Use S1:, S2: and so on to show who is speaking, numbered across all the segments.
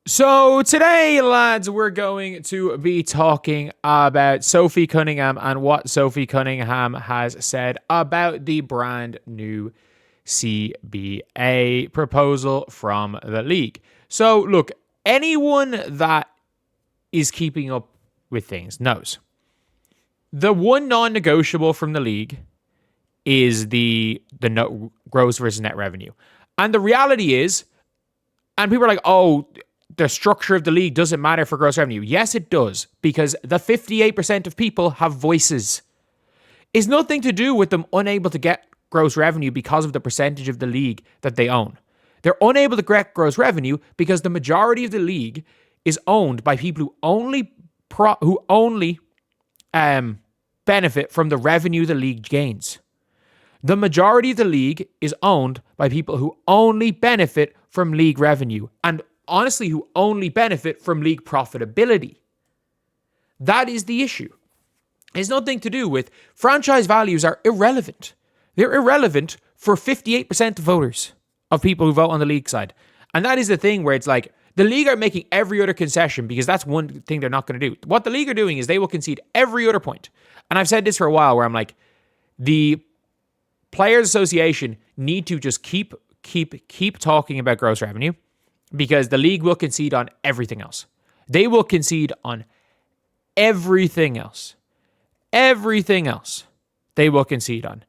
S1: So today, lads, we're going to be talking about Sophie Cunningham and what Sophie Cunningham has said about the brand new CBA proposal from the league. So look, anyone that is keeping up with things knows the one non-negotiable from the league is the gross versus net revenue. And the reality is, and people are like, oh, the structure of the league doesn't matter for gross revenue. Yes, it does, because the 58% of people have voices. It's nothing to do with them unable to get gross revenue because of the percentage of the league that they own. They're unable to get gross revenue because the majority of the league is owned by people who only benefit from the revenue the league gains. The majority of the league is owned by people who only benefit from league revenue and honestly who only benefit from league profitability. That is the issue. It's nothing to do with franchise values are irrelevant. They're irrelevant for 58% of voters, of people who vote on the league side. And that is the thing where it's like the league are making every other concession because that's one thing they're not going to do. What the league are doing is they will concede every other point. And I've said this for a while where I'm like, the Players Association need to just keep talking about gross revenue because the league will concede on everything else. They will concede on everything else. Everything else they will concede on.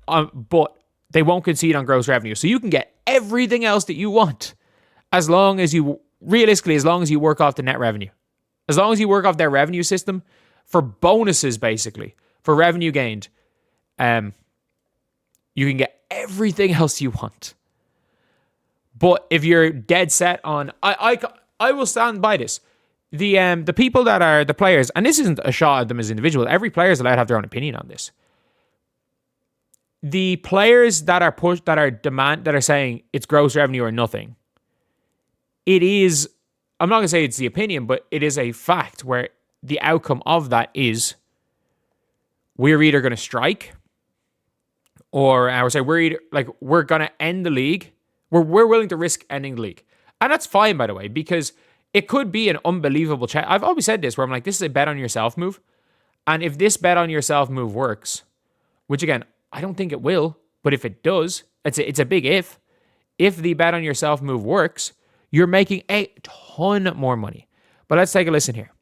S1: But they won't concede on gross revenue. So you can get everything else that you want as long as you work off the net revenue. As long as you work off their revenue system for bonuses, basically, for revenue gained, you can get everything else you want. But if you're dead set on, I will stand by this. The people that are the players, and this isn't a shot at them as individuals. Every player is allowed to have their own opinion on this. The players that are saying it's gross revenue or nothing. It is. I'm not gonna say it's the opinion, but it is a fact where the outcome of that is we're either gonna strike, or I would say we're gonna end the league. We're willing to risk ending the league. And that's fine, by the way, because it could be an unbelievable chat. I've always said this, where I'm like, this is a bet on yourself move. And if this bet on yourself move works, which again, I don't think it will, but if it does, it's a big if. If the bet on yourself move works, you're making a ton more money. But let's take a listen here.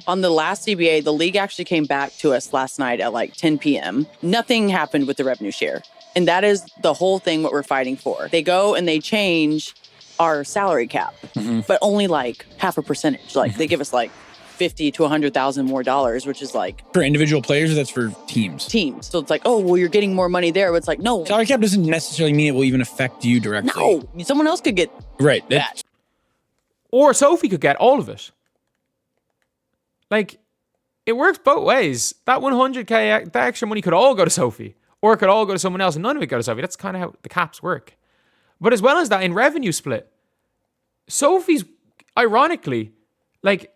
S2: On the last CBA, the league actually came back to us last night at like 10 p.m. Nothing happened with the revenue share. And that is the whole thing what we're fighting for. They go and they change our salary cap, but only like half a percentage. Like they give us like $50,000 to $100,000 more dollars, which is like
S3: for individual players. Or that's for teams.
S2: So it's like, oh, well, you're getting more money there. But it's like, no,
S3: salary cap doesn't necessarily mean it will even affect you directly.
S2: No, someone else could get that,
S1: or Sophie could get all of it. Like, it works both ways. That 100K, that extra money could all go to Sophie, or it could all go to someone else, and none of it go to Sophie. That's kind of how the caps work. But as well as that, in revenue split, Sophie's, ironically, like,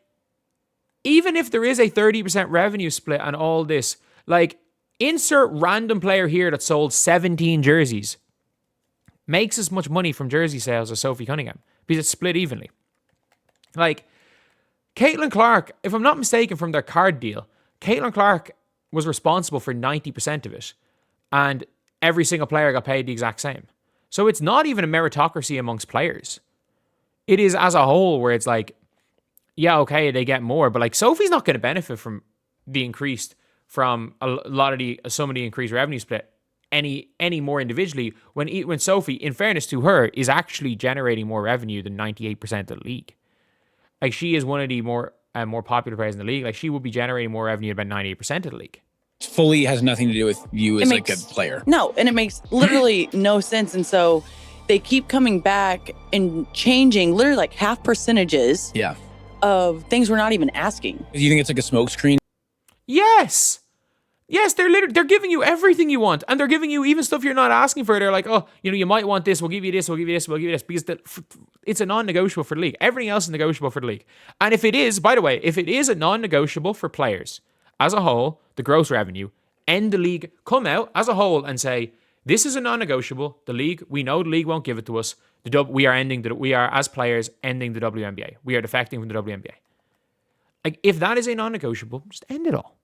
S1: even if there is a 30% revenue split and all this, like, insert random player here that sold 17 jerseys makes as much money from jersey sales as Sophie Cunningham because it's split evenly. Like, Caitlin Clark, if I'm not mistaken, from their card deal, Caitlin Clark was responsible for 90% of it, and every single player got paid the exact same. So it's not even a meritocracy amongst players. It is as a whole where it's like, yeah, okay, they get more, but like Sophie's not going to benefit from the increased, from some of the increased revenue split any more individually when Sophie, in fairness to her, is actually generating more revenue than 98% of the league. Like, she is one of the more popular players in the league. Like, she will be generating more revenue than 98% of the league.
S3: It fully has nothing to do with you as like a player.
S2: No, and it makes literally no sense. And so they keep coming back and changing literally like half percentages of things we're not even asking.
S3: You think it's like a smokescreen?
S1: Yes. Yes, they're giving you everything you want, and they're giving you even stuff you're not asking for. They're like, oh, you might want this. We'll give you this. We'll give you this. We'll give you this, because it's a non-negotiable for the league. Everything else is negotiable for the league. And if it is, by the way, if it is a non-negotiable for players as a whole, the gross revenue, end the league, come out as a whole and say, this is a non-negotiable. The league, we know the league won't give it to us. We are as players ending the WNBA. We are defecting from the WNBA. Like, if that is a non-negotiable, just end it all.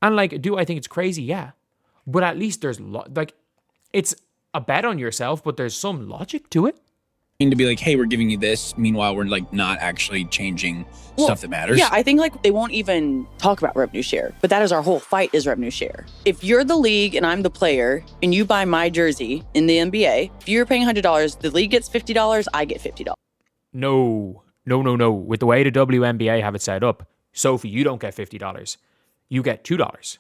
S1: And like, do I think it's crazy? Yeah. But at least there's it's a bet on yourself, but there's some logic to it.
S3: To be like, hey, we're giving you this. Meanwhile, we're like not actually changing stuff that matters.
S2: Yeah, I think like they won't even talk about revenue share, but that is our whole fight is revenue share. If you're the league and I'm the player and you buy my jersey in the NBA, if you're paying $100, the league gets $50, I get $50.
S1: No. With the way the WNBA have it set up, Sophie, you don't get $50. You get $2.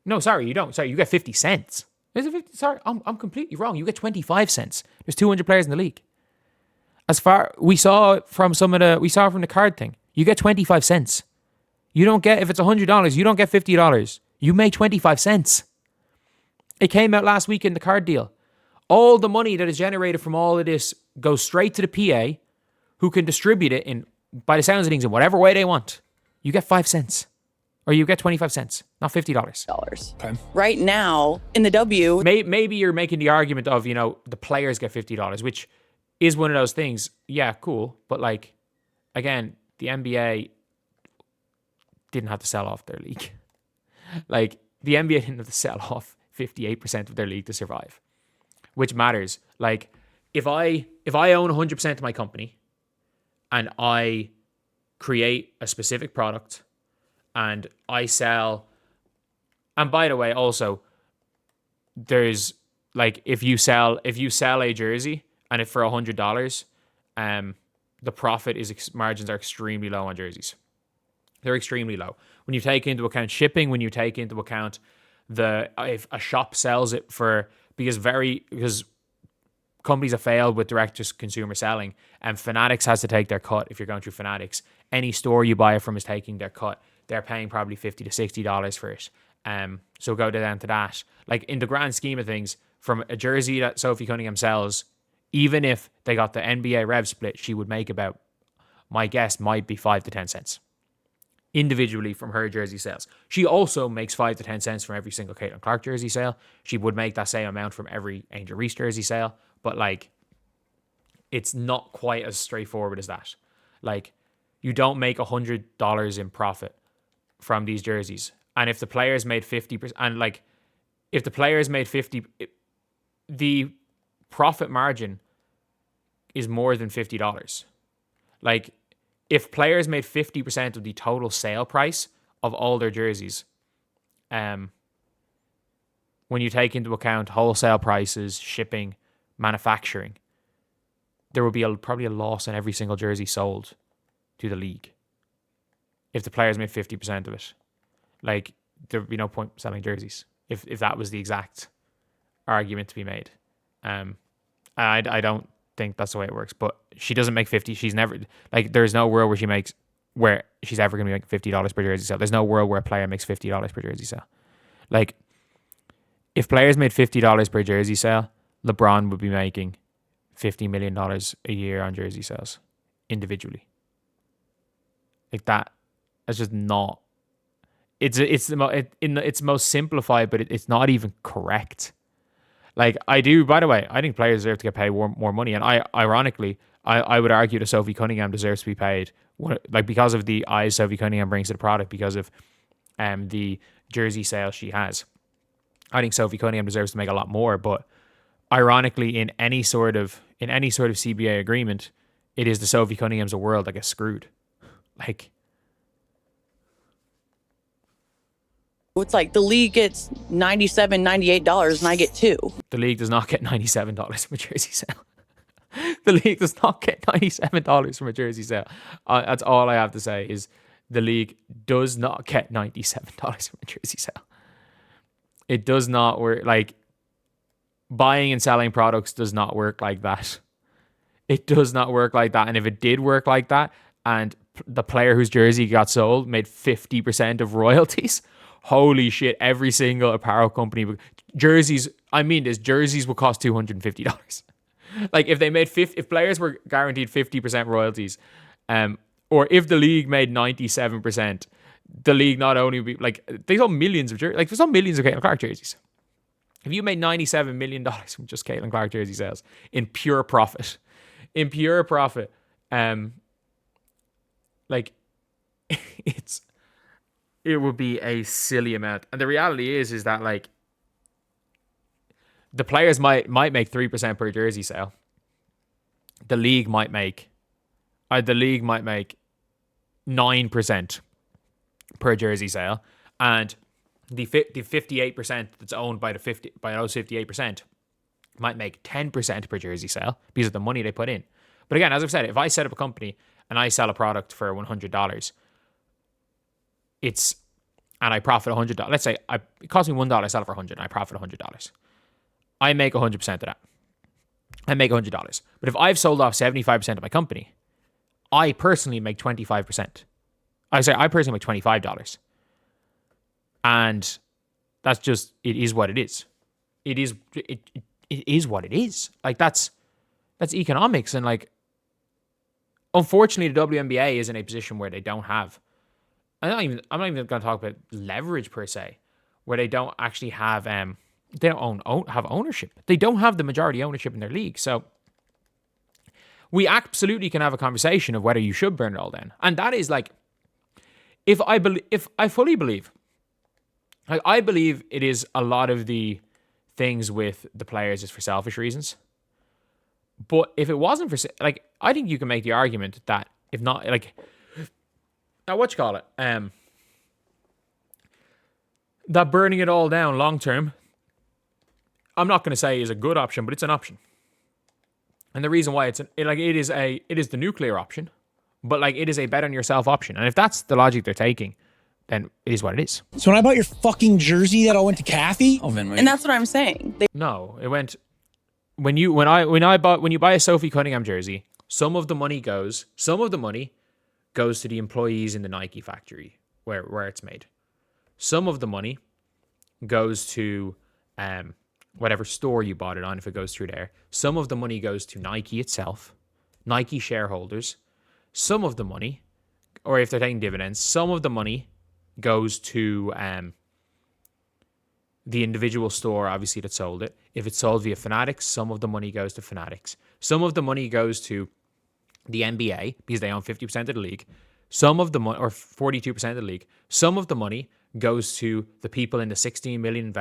S1: No, sorry, you don't. Sorry, you get 50 cents. Is it 50? Sorry, I'm completely wrong. You get 25 cents. There's 200 players in the league. We saw from the card thing. You get 25 cents. You don't get, if it's $100, you don't get $50. You make 25 cents. It came out last week in the card deal. All the money that is generated from all of this goes straight to the PA, who can distribute it by the sounds of things, in whatever way they want. You get 5 cents. Or you get 25 cents, not $50.
S3: Okay.
S2: Right now, in the W...
S1: Maybe you're making the argument of, the players get $50, which is one of those things. Yeah, cool. But, like, again, the NBA didn't have to sell off their league. Like, the NBA didn't have to sell off 58% of their league to survive, which matters. Like, if I own 100% of my company and I create a specific product and I sell, and by the way, also, there's like, if you sell a jersey and if for $100, the profit margins are extremely low on jerseys. They're extremely low. When you take into account shipping, when you take into account if a shop sells it because companies have failed with direct to consumer selling, and Fanatics has to take their cut. If you're going through Fanatics, any store you buy it from is taking their cut. They're paying probably $50 to $60 for it. So go down to that. Like, in the grand scheme of things, from a jersey that Sophie Cunningham sells, even if they got the NBA rev split, she would make about, my guess might be 5 to 10 cents individually from her jersey sales. She also makes 5 to 10 cents from every single Caitlin Clark jersey sale. She would make that same amount from every Angel Reese jersey sale. But, like, it's not quite as straightforward as that. Like, you don't make $100 in profit from these jerseys. And if the players made 50%, and like, if the players made 50, the profit margin is more than $50. Like, if players made 50% of the total sale price of all their jerseys, when you take into account wholesale prices, shipping, manufacturing, there would be probably a loss on every single jersey sold to the league. If the players made 50% of it, like, there'd be no point selling jerseys if that was the exact argument to be made. I don't think that's the way it works, but she doesn't make 50. She's never, like, there's no world where she's ever going to be making $50 per jersey sale. There's no world where a player makes $50 per jersey sale. Like, if players made $50 per jersey sale, LeBron would be making $50 million a year on jersey sales individually. Like, that's just not. It's most simplified, but it's not even correct. Like, by the way, I think players deserve to get paid more money, and ironically, I would argue that Sophie Cunningham deserves to be paid, like, because of the eyes Sophie Cunningham brings to the product, because of the jersey sales she has. I think Sophie Cunningham deserves to make a lot more, but ironically, in any sort of CBA agreement, it is the Sophie Cunninghams of the world that gets screwed. Like,
S2: it's like the league gets $97, $98 and I get $2.
S1: The league does not get $97 from a jersey sale. The league does not get $97 from a jersey sale. That's all I have to say is the league does not get $97 from a jersey sale. It does not work. Like, buying and selling products does not work like that. It does not work like that. And if it did work like that, and the player whose jersey got sold made 50% of royalties, holy shit, every single apparel company, jerseys will cost $250. Like, if they made if players were guaranteed 50% royalties, or if the league made 97%, the league not only would be, like, they sold millions of jerseys, like, they sold millions of Caitlin Clark jerseys. If you made $97 million from just Caitlin Clark jersey sales in pure profit, like it would be a silly amount. And the reality is that like the players might make 3% per jersey sale. The league might make 9% per jersey sale, and the 58% that's owned by those 58% might make 10% per jersey sale because of the money they put in. But again, as I've said, if I set up a company and I sell a product for $100, and I profit $100. Let's say it costs me $1, I sell it for $100, and I profit $100. I make 100% of that. I make $100. But if I've sold off 75% of my company, I personally make 25%. I personally make $25. And that's just, it is what it is. It is what it is. Like that's economics. And like, unfortunately, the WNBA is in a position where they don't have, I'm not even going to talk about leverage per se, where they don't actually have, they don't have ownership. They don't have the majority ownership in their league. So we absolutely can have a conversation of whether you should burn it all down. And that is like, if I fully believe, like I believe it is a lot of the things with the players is for selfish reasons. But if it wasn't for, like, I think you can make the argument that if not, like, that burning it all down long term, I'm not going to say is a good option, but it's an option. And the reason why it is the nuclear option, but like it is a bet on yourself option. And if that's the logic they're taking, then it is what it is.
S4: So when I bought your fucking jersey, that all went to Kathy?
S3: Oh, Vin, wait.
S2: And that's what I'm saying.
S1: No, it went when you buy a Sophie Cunningham jersey, some of the money goes to the employees in the Nike factory where it's made. Some of the money goes to whatever store you bought it on, if it goes through there. Some of the money goes to Nike itself, Nike shareholders. Some of the money, or if they're taking dividends, some of the money goes to the individual store, obviously, that sold it. If it's sold via Fanatics, some of the money goes to Fanatics. Some of the money goes to the NBA because they own 50% of the league. Some of the money, or 42% of the league, some of the money goes to the people in the 16 million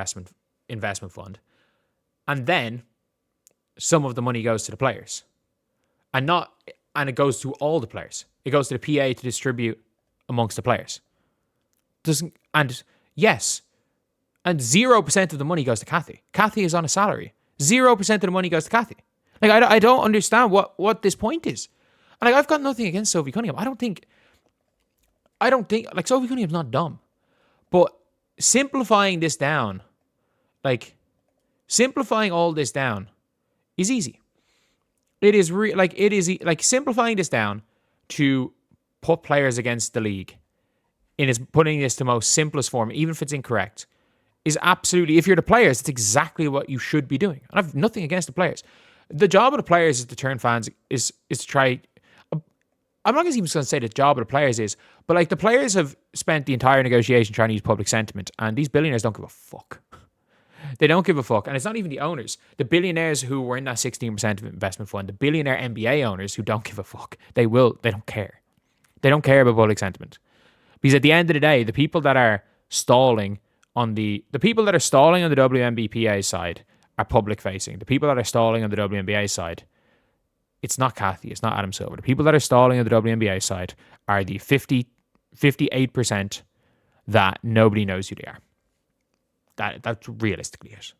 S1: investment fund. And then some of the money goes to the players. And it goes to all the players. It goes to the PA to distribute amongst the players. And 0% of the money goes to Kathy. Kathy is on a salary. 0% of the money goes to Kathy. Like, I don't understand what this point is. And like, I've got nothing against Sophie Cunningham. I don't think like Sophie Cunningham's not dumb. But simplifying all this down is easy. It is simplifying this down to put players against the league putting this to most simplest form, even if it's incorrect, is absolutely, if you're the players, it's exactly what you should be doing. And I've nothing against the players. The job of the players is to turn fans, is to try, I'm not even going to say the job of the players is, but like the players have spent the entire negotiation trying to use public sentiment, and these billionaires don't give a fuck. They don't give a fuck. And it's not even the owners. The billionaires who were in that 16% of investment fund, the billionaire NBA owners who don't give a fuck, they don't care. They don't care about public sentiment. Because at the end of the day, the people that are stalling on the WNBPA side are public facing. The people that are stalling on the WNBA side, it's not Kathy, it's not Adam Silver. The people that are stalling on the WNBA side are the 58% that nobody knows who they are. That's realistically it.